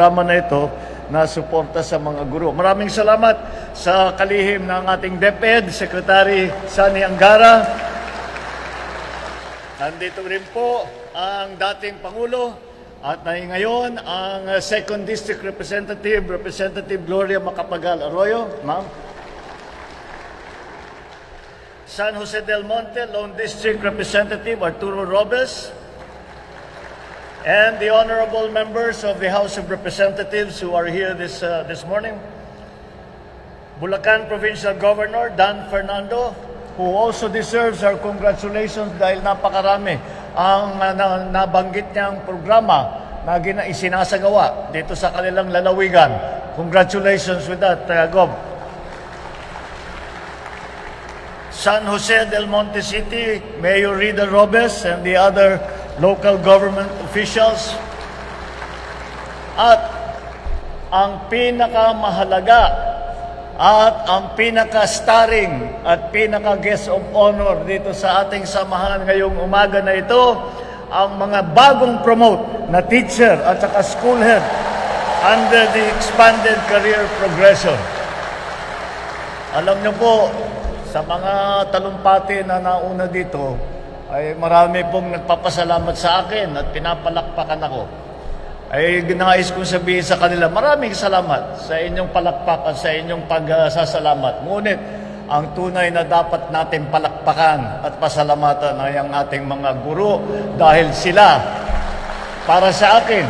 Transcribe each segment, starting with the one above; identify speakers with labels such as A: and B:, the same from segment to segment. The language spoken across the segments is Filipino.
A: Programa na ito na suporta sa mga guro. Maraming salamat sa kalihim ng ating DepEd, Secretary Sani Angara. Nandito rin po ang dating Pangulo at ngayon ang 2nd District Representative, Representative Gloria Macapagal Arroyo. Ma'am. San Jose del Monte, Lone District Representative Arturo Robes. And the honorable members of the House of Representatives who are here this morning. Bulacan Provincial Governor Dan Fernando, who also deserves our congratulations dahil napakarami ang nabanggit niyang programa na isinasagawa dito sa kanilang lalawigan. Congratulations with that, Gov. San Jose del Monte City, Mayor Rida Robes and the other local government officials. At ang pinakamahalaga at ang pinaka-starring at pinaka-guest of honor dito sa ating samahan ngayong umaga na ito, ang mga bagong promote na teacher at saka school head under the expanded career progression. Alam niyo po, sa mga talumpati na nauna dito, ay marami pong nagpapasalamat sa akin at pinapalakpakan ako. Ay nais kong sabihin sa kanila, maraming salamat sa inyong palakpakan, sa inyong pagsasalamat. Ngunit, ang tunay na dapat natin palakpakan at pasalamatan ay ang ating mga guro dahil sila, para sa akin,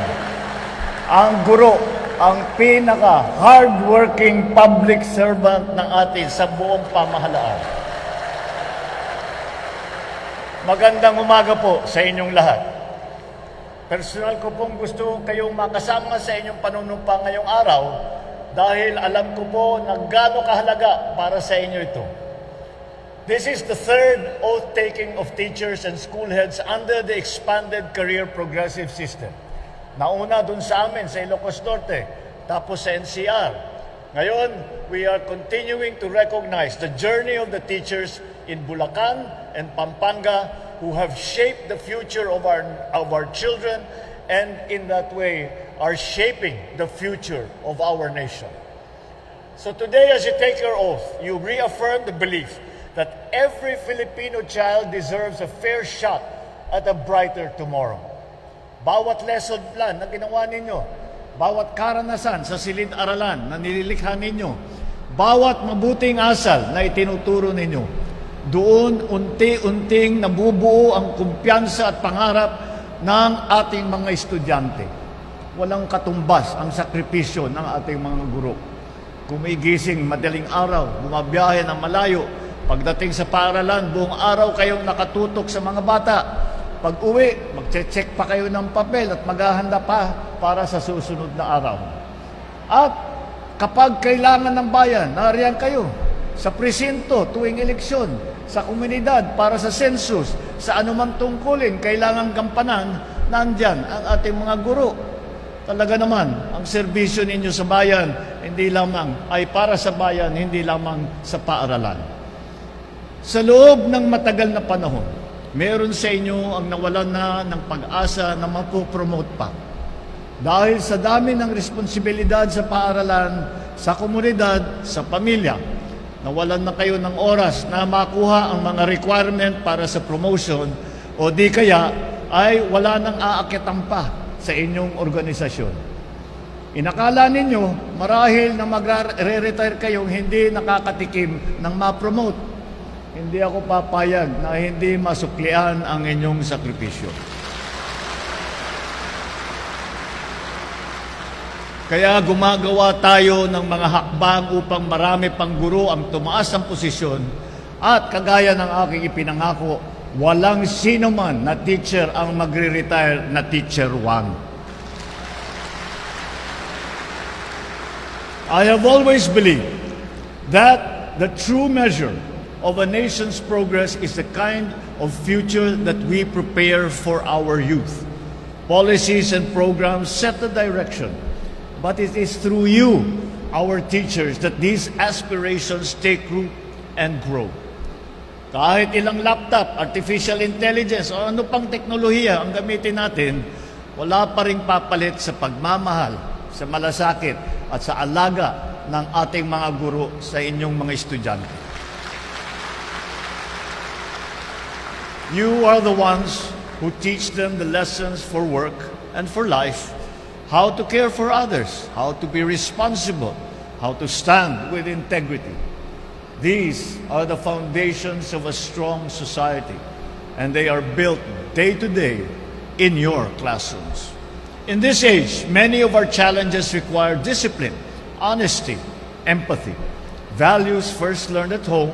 A: ang guro, ang pinaka-hardworking public servant ng atin sa buong pamahalaan. Magandang umaga po sa inyong lahat. Personal ko pong gusto kayong makasama sa inyong panunumpa ngayong araw dahil alam ko po na gaano kahalaga para sa inyo ito. This is the third oath-taking of teachers and school heads under the expanded career progressive system. Nauna dun sa amin sa Ilocos Norte, tapos sa NCR. Ngayon, we are continuing to recognize the journey of the teachers in Bulacan and Pampanga who have shaped the future of our children and in that way are shaping the future of our nation. So today, as you take your oath, you reaffirm the belief that every Filipino child deserves a fair shot at a brighter tomorrow. Bawat lesson plan na ginawa ninyo, bawat karanasan sa silid-aralan na nililikha ninyo, bawat mabuting asal na itinuturo ninyo, doon unti-unting nabubuo ang kumpiyansa at pangarap ng ating mga estudyante. Walang katumbas ang sakripisyo ng ating mga guro. Kumigising madaling araw, bumabiyahe ng malayo, pagdating sa paaralan, buong araw kayong nakatutok sa mga bata. Pag-uwi, magche-check pa kayo ng papel at maghahanda pa para sa susunod na araw. At kapag kailangan ng bayan, nariyan kayo sa presinto tuwing eleksyon, sa komunidad para sa census, sa anumang tungkulin, kailangan gampanan, nandyan ang ating mga guro. Talaga naman, ang serbisyo ninyo sa bayan, hindi lamang ay para sa bayan, hindi lamang sa paaralan. Sa loob ng matagal na panahon, meron sa inyo ang nawalan na ng pag-asa na mapopromote pa. Dahil sa dami ng responsibilidad sa paaralan, sa komunidad, sa pamilya, nawalan na kayo ng oras na makuha ang mga requirement para sa promotion o di kaya ay wala nang aakyatan pa sa inyong organisasyon. Inakala ninyo marahil na magre-retire kayong hindi nakakatikim ng ma-promote. Hindi ako papayag na hindi masuklian ang inyong sakripisyo. Kaya gumagawa tayo ng mga hakbang upang marami pang guro ang tumaas ang posisyon at kagaya ng aking ipinangako, walang sino man na teacher ang magre-retire na teacher 1. I have always believed that the true measure of a nation's progress is the kind of future that we prepare for our youth. Policies and programs set the direction. But it is through you, our teachers, that these aspirations take root and grow. Kahit ilang laptop, artificial intelligence, o ano pang teknolohiya ang gamitin natin, wala pa ring papalit sa pagmamahal sa malasakit at sa alaga ng ating mga guro sa inyong mga estudyante. You are the ones who teach them the lessons for work and for life, how to care for others, how to be responsible, how to stand with integrity. These are the foundations of a strong society, and they are built day to day in your classrooms. In this age, many of our challenges require discipline, honesty, empathy, values first learned at home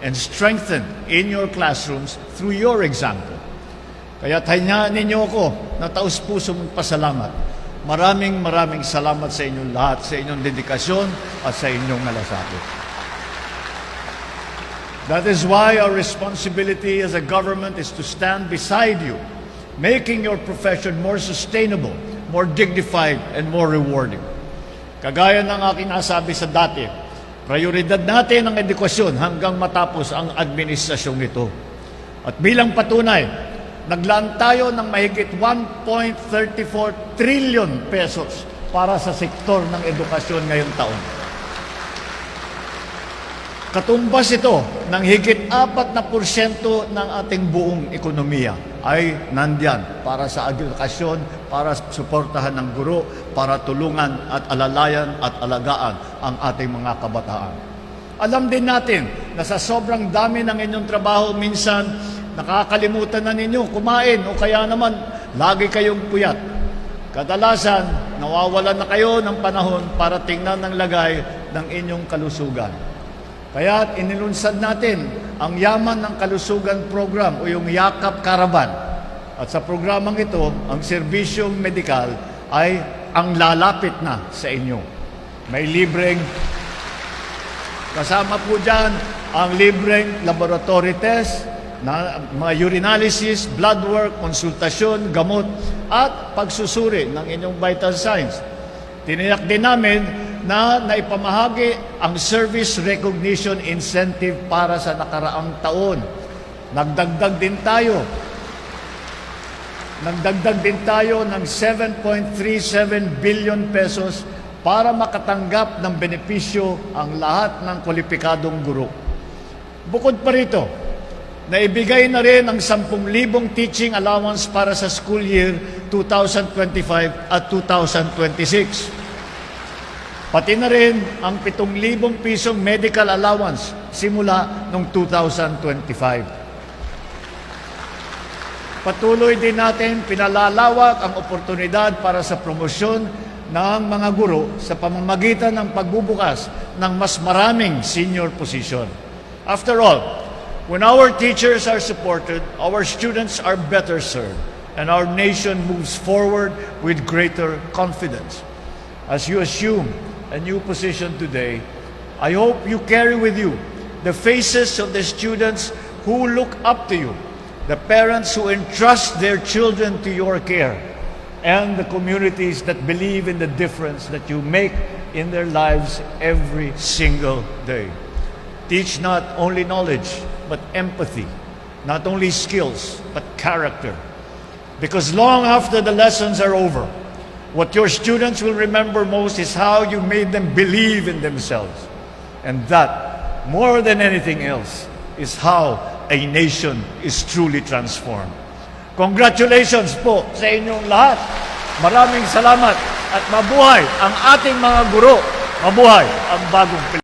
A: and strengthened in your classrooms through your example. Kaya tanyaan ninyo ako na taus-pusong pasalamat. Maraming salamat sa inyong lahat, sa inyong dedikasyon at sa inyong malasakit. That is why our responsibility as a government is to stand beside you, making your profession more sustainable, more dignified, and more rewarding. Kagaya ng aking nasabi sa dati, prioridad natin ang edukasyon hanggang matapos ang administrasyong ito. At bilang patunay, naglaan tayo ng mahigit 1.34 trillion pesos para sa sektor ng edukasyon ngayong taon. Katumbas ito ng higit 4% ng ating buong ekonomiya ay nandyan para sa edukasyon, para suportahan ng guro, para tulungan at alalayan at alagaan ang ating mga kabataan. Alam din natin na sa sobrang dami ng inyong trabaho, minsan nakakalimutan na ninyo kumain o kaya naman lagi kayong puyat. Kadalasan, nawawalan na kayo ng panahon para tingnan ng lagay ng inyong kalusugan. Kaya inilunsad natin ang Yaman ng Kalusugan Program o yung Yakap Caravan. At sa programang ito, ang serbisyong medikal ay ang lalapit na sa inyo. May libreng, kasama po dyan ang libreng laboratory test, na mga urinalysis, blood work, konsultasyon, gamot, at pagsusuri ng inyong vital signs. Tiniyak din namin na naipamahagi ang Service Recognition Incentive para sa nakaraang taon. Nagdagdag din tayo ng 7.37 billion pesos para makatanggap ng benepisyo ang lahat ng kwalipikadong guro. Bukod pa rito, naibigay na rin ang 10,000 teaching allowance para sa school year 2025 at 2026. Pati na rin ang 7,000 pisong medical allowance simula noong 2025. Patuloy din natin pinalalawak ang oportunidad para sa promosyon ng mga guro sa pamamagitan ng pagbubukas ng mas maraming senior position. After all, when our teachers are supported, our students are better served, and our nation moves forward with greater confidence. As you assume a new position today, I hope you carry with you the faces of the students who look up to you, the parents who entrust their children to your care, and the communities that believe in the difference that you make in their lives every single day. Teach not only knowledge, but empathy, not only skills, but character. Because long after the lessons are over, what your students will remember most is how you made them believe in themselves. And that, more than anything else, is how a nation is truly transformed. Congratulations po sa inyong lahat. Maraming salamat at mabuhay ang ating mga guro. Mabuhay ang bagong Pilipinas.